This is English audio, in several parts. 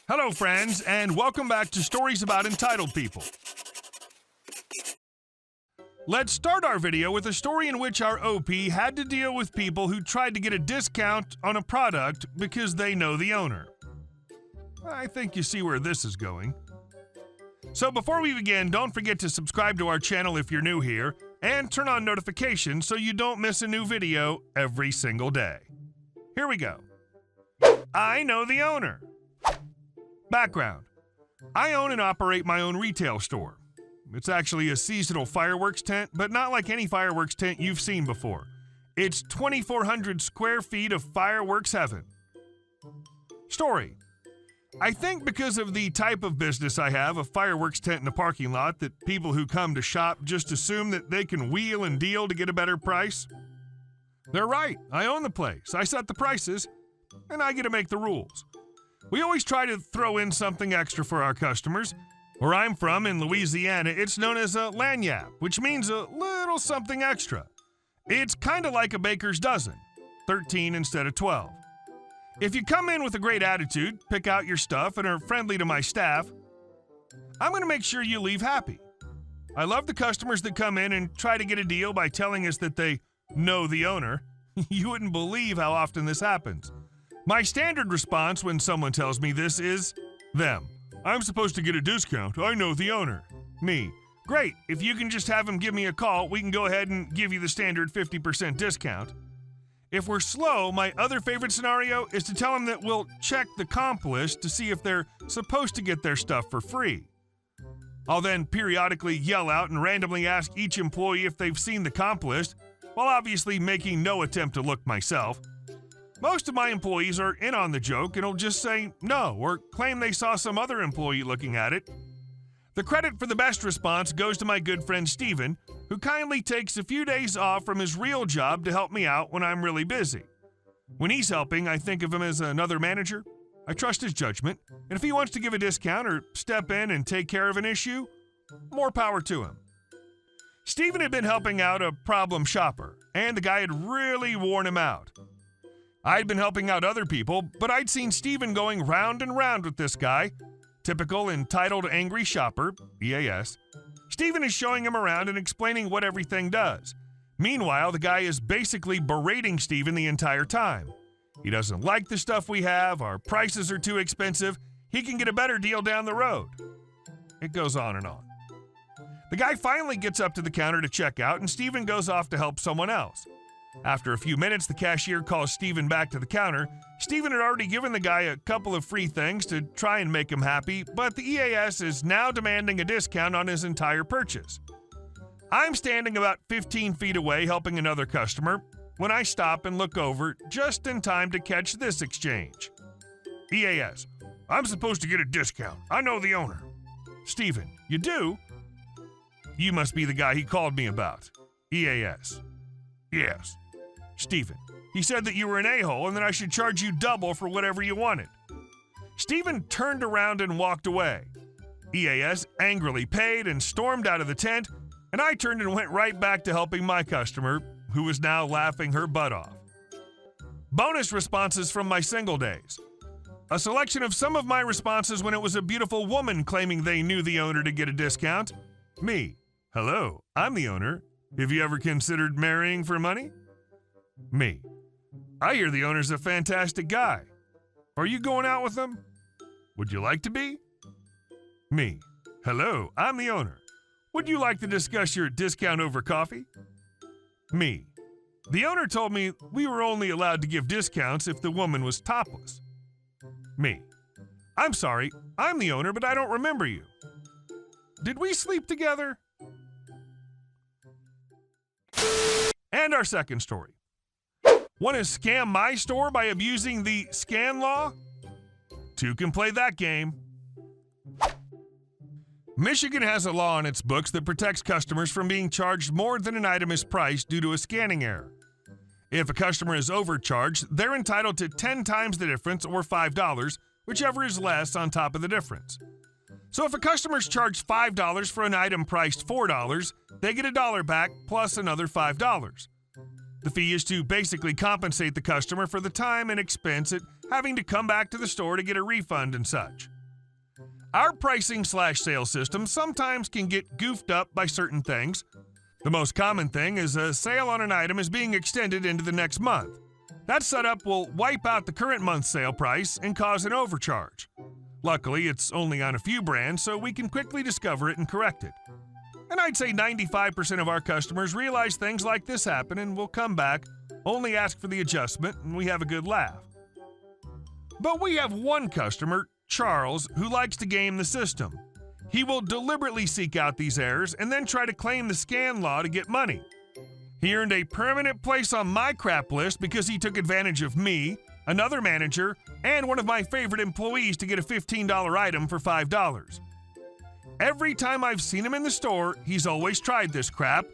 Hello, friends, and welcome back to Stories About Entitled People. Let's start our video with a story in which our OP had to deal with people who tried to get a discount on a product because they know the owner. I think you see where this is going. So before we begin, don't forget to subscribe to our channel if you're new here, and turn on notifications so you don't miss a new video every single day. Here we go. I know the owner. Background. I own and operate my own retail store. It's actually a seasonal fireworks tent, but not like any fireworks tent you've seen before. It's 2,400 square feet of fireworks heaven. Story. I think because of the type of business I have, a fireworks tent in a parking lot, that people who come to shop just assume that they can wheel and deal to get a better price. They're right. I own the place. I set the prices, and I get to make the rules. We always try to throw in something extra for our customers. Where I'm from, in Louisiana, it's known as a lagniappe, which means a little something extra. It's kind of like a baker's dozen, 13 instead of 12. If you come in with a great attitude, pick out your stuff, and are friendly to my staff, I'm going to make sure you leave happy. I love the customers that come in and try to get a deal by telling us that they know the owner. You wouldn't believe how often this happens. My standard response when someone tells me this is, them. I'm supposed to get a discount. I know the owner. Me. Great. If you can just have him give me a call, we can go ahead and give you the standard 50% discount. If we're slow, my other favorite scenario is to tell them that we'll check the comp list to see if they're supposed to get their stuff for free. I'll then periodically yell out and randomly ask each employee if they've seen the comp list, while obviously making no attempt to look myself. Most of my employees are in on the joke and will just say no or claim they saw some other employee looking at it. The credit for the best response goes to my good friend Steven, who kindly takes a few days off from his real job to help me out when I'm really busy. When he's helping, I think of him as another manager. I trust his judgment, and if he wants to give a discount or step in and take care of an issue, more power to him. Steven had been helping out a problem shopper, and the guy had really worn him out. I'd been helping out other people, but I'd seen Steven going round and round with this guy. Typical entitled angry shopper, EAS. Steven is showing him around and explaining what everything does. Meanwhile, the guy is basically berating Steven the entire time. He doesn't like the stuff we have, our prices are too expensive, he can get a better deal down the road. It goes on and on. The guy finally gets up to the counter to check out, and Steven goes off to help someone else. After a few minutes, the cashier calls Steven back to the counter. Steven had already given the guy a couple of free things to try and make him happy, but the EAS is now demanding a discount on his entire purchase. I'm standing about 15 feet away helping another customer when I stop and look over just in time to catch this exchange. EAS, I'm supposed to get a discount. I know the owner. Steven, you do? You must be the guy he called me about. EAS, yes. Steven, he said that you were an a-hole and that I should charge you double for whatever you wanted. Steven turned around and walked away. EAS angrily paid and stormed out of the tent, and I turned and went right back to helping my customer, who was now laughing her butt off. Bonus responses from my single days. A selection of some of my responses when it was a beautiful woman claiming they knew the owner to get a discount. Me, hello, I'm the owner. Have you ever considered marrying for money? Me, I hear the owner's a fantastic guy. Are you going out with him? Would you like to be? Me, hello, I'm the owner. Would you like to discuss your discount over coffee? Me, the owner told me we were only allowed to give discounts if the woman was topless. Me, I'm sorry, I'm the owner, but I don't remember you. Did we sleep together? And our second story. Want to scam my store by abusing the scan law? Two can play that game. Michigan has a law in its books that protects customers from being charged more than an item is priced due to a scanning error. If a customer is overcharged, they're entitled to 10 times the difference or $5, whichever is less on top of the difference. So if a customer's charged $5 for an item priced $4, they get $1 back plus another $5. The fee is to basically compensate the customer for the time and expense at having to come back to the store to get a refund and such. Our pricing/sale system sometimes can get goofed up by certain things. The most common thing is a sale on an item is being extended into the next month. That setup will wipe out the current month's sale price and cause an overcharge. Luckily, it's only on a few brands, so we can quickly discover it and correct it. And I'd say 95% of our customers realize things like this happen and will come back, only ask for the adjustment, and we have a good laugh. But we have one customer, Charles, who likes to game the system. He will deliberately seek out these errors and then try to claim the scan law to get money. He earned a permanent place on my crap list because he took advantage of me, another manager, and one of my favorite employees to get a $15 item for $5. Every time I've seen him in the store, he's always tried this crap.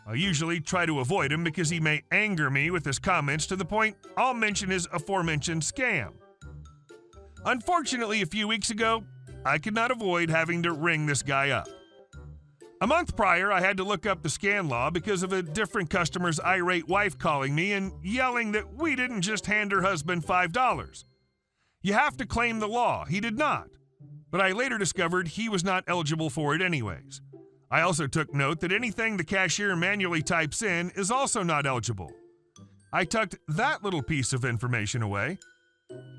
I usually try to avoid him because he may anger me with his comments to the point I'll mention his aforementioned scam. Unfortunately, a few weeks ago, I could not avoid having to ring this guy up. A month prior, I had to look up the scan law because of a different customer's irate wife calling me and yelling that we didn't just hand her husband $5. You have to claim the law. He did not. But I later discovered he was not eligible for it anyways. I also took note that anything the cashier manually types in is also not eligible. I tucked that little piece of information away.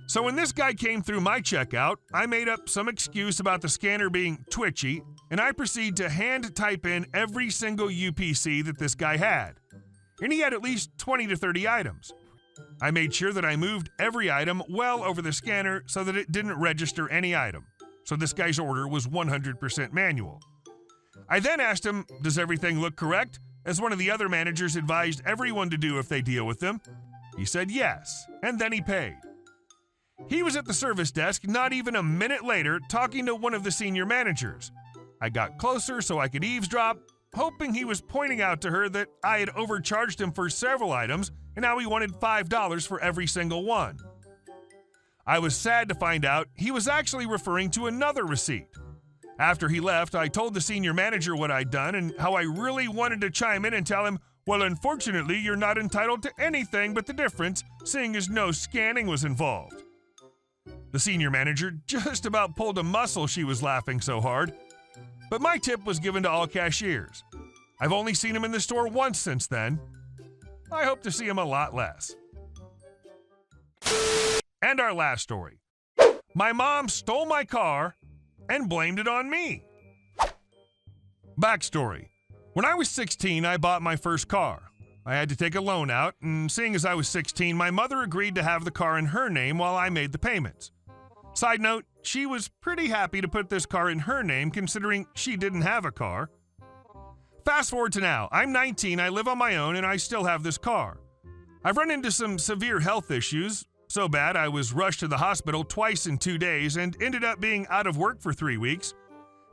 So when this guy came through my checkout, I made up some excuse about the scanner being twitchy, and I proceeded to hand type in every single UPC that this guy had. And he had at least 20 to 30 items. I made sure that I moved every item well over the scanner so that it didn't register any item. So this guy's order was 100% manual. I then asked him, does everything look correct? As one of the other managers advised everyone to do if they deal with them. He said yes, and then he paid. He was at the service desk not even a minute later talking to one of the senior managers. I got closer so I could eavesdrop, hoping he was pointing out to her that I had overcharged him for several items and now he wanted $5 for every single one. I was sad to find out he was actually referring to another receipt. After he left, I told the senior manager what I'd done and how I really wanted to chime in and tell him, well, unfortunately, you're not entitled to anything but the difference, seeing as no scanning was involved. The senior manager just about pulled a muscle, she was laughing so hard. But my tip was given to all cashiers. I've only seen him in the store once since then. I hope to see him a lot less. And our last story. My mom stole my car and blamed it on me. Backstory. When I was 16, I bought my first car. I had to take a loan out, and seeing as I was 16, my mother agreed to have the car in her name while I made the payments. Side note, she was pretty happy to put this car in her name considering she didn't have a car. Fast forward to now. I'm 19, I live on my own, and I still have this car. I've run into some severe health issues, so bad I was rushed to the hospital twice in 2 days and ended up being out of work for 3 weeks.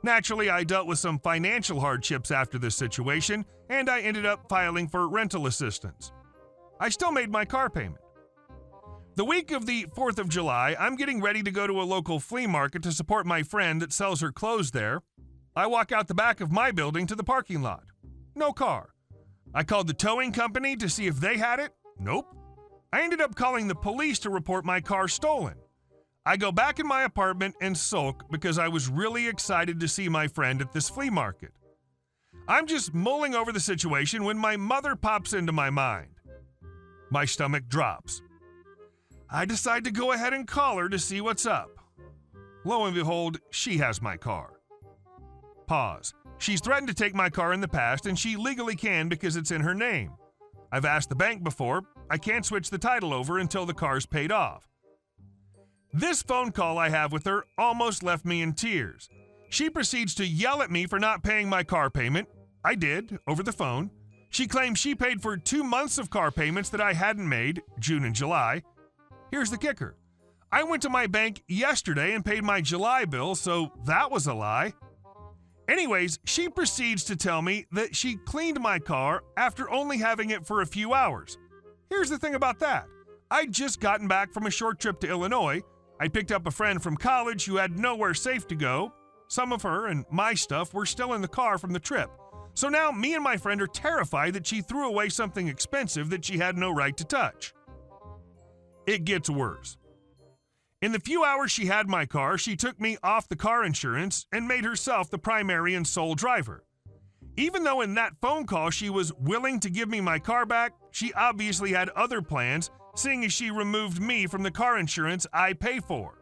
Naturally, I dealt with some financial hardships after this situation, and I ended up filing for rental assistance. I still made my car payment. The week of the 4th of July, I'm getting ready to go to a local flea market to support my friend that sells her clothes there. I walk out the back of my building to the parking lot. No car. I called the towing company to see if they had it. Nope. I ended up calling the police to report my car stolen. I go back in my apartment and sulk because I was really excited to see my friend at this flea market. I'm just mulling over the situation when my mother pops into my mind. My stomach drops. I decide to go ahead and call her to see what's up. Lo and behold, she has my car. Pause. She's threatened to take my car in the past, and she legally can because it's in her name. I've asked the bank before. I can't switch the title over until the car's paid off. This phone call I have with her almost left me in tears. She proceeds to yell at me for not paying my car payment. I did, over the phone. She claims she paid for 2 months of car payments that I hadn't made, June and July. Here's the kicker. I went to my bank yesterday and paid my July bill, so that was a lie. Anyways, she proceeds to tell me that she cleaned my car after only having it for a few hours. Here's the thing about that. I'd just gotten back from a short trip to Illinois. I picked up a friend from college who had nowhere safe to go. Some of her and my stuff were still in the car from the trip. So now me and my friend are terrified that she threw away something expensive that she had no right to touch. It gets worse. In the few hours she had my car, she took me off the car insurance and made herself the primary and sole driver. Even though in that phone call she was willing to give me my car back, she obviously had other plans, seeing as she removed me from the car insurance I pay for.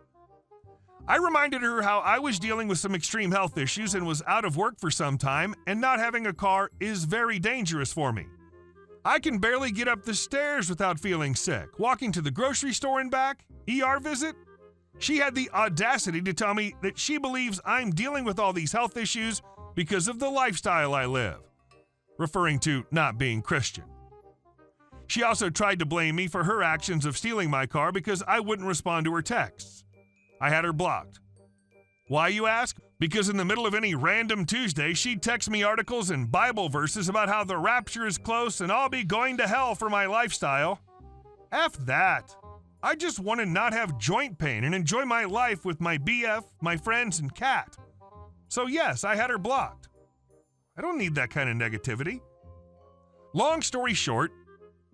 I reminded her how I was dealing with some extreme health issues and was out of work for some time, and not having a car is very dangerous for me. I can barely get up the stairs without feeling sick. Walking to the grocery store and back, ER visit. She had the audacity to tell me that she believes I'm dealing with all these health issues because of the lifestyle I live, referring to not being Christian. She also tried to blame me for her actions of stealing my car because I wouldn't respond to her texts. I had her blocked. Why, you ask? Because in the middle of any random Tuesday, she'd text me articles and Bible verses about how the rapture is close and I'll be going to hell for my lifestyle. F that. I just want to not have joint pain and enjoy my life with my BF, my friends, and cat. So yes, I had her blocked. I don't need that kind of negativity. Long story short,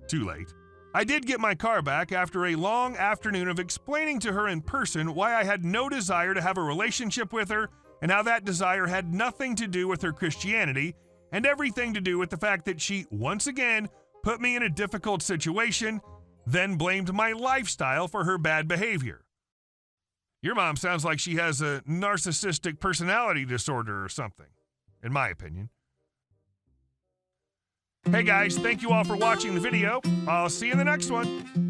too late. I did get my car back after a long afternoon of explaining to her in person why I had no desire to have a relationship with her and how that desire had nothing to do with her Christianity and everything to do with the fact that she, once again, put me in a difficult situation, then blamed my lifestyle for her bad behavior. Your mom sounds like she has a narcissistic personality disorder or something, in my opinion. Hey guys, thank you all for watching the video. I'll see you in the next one.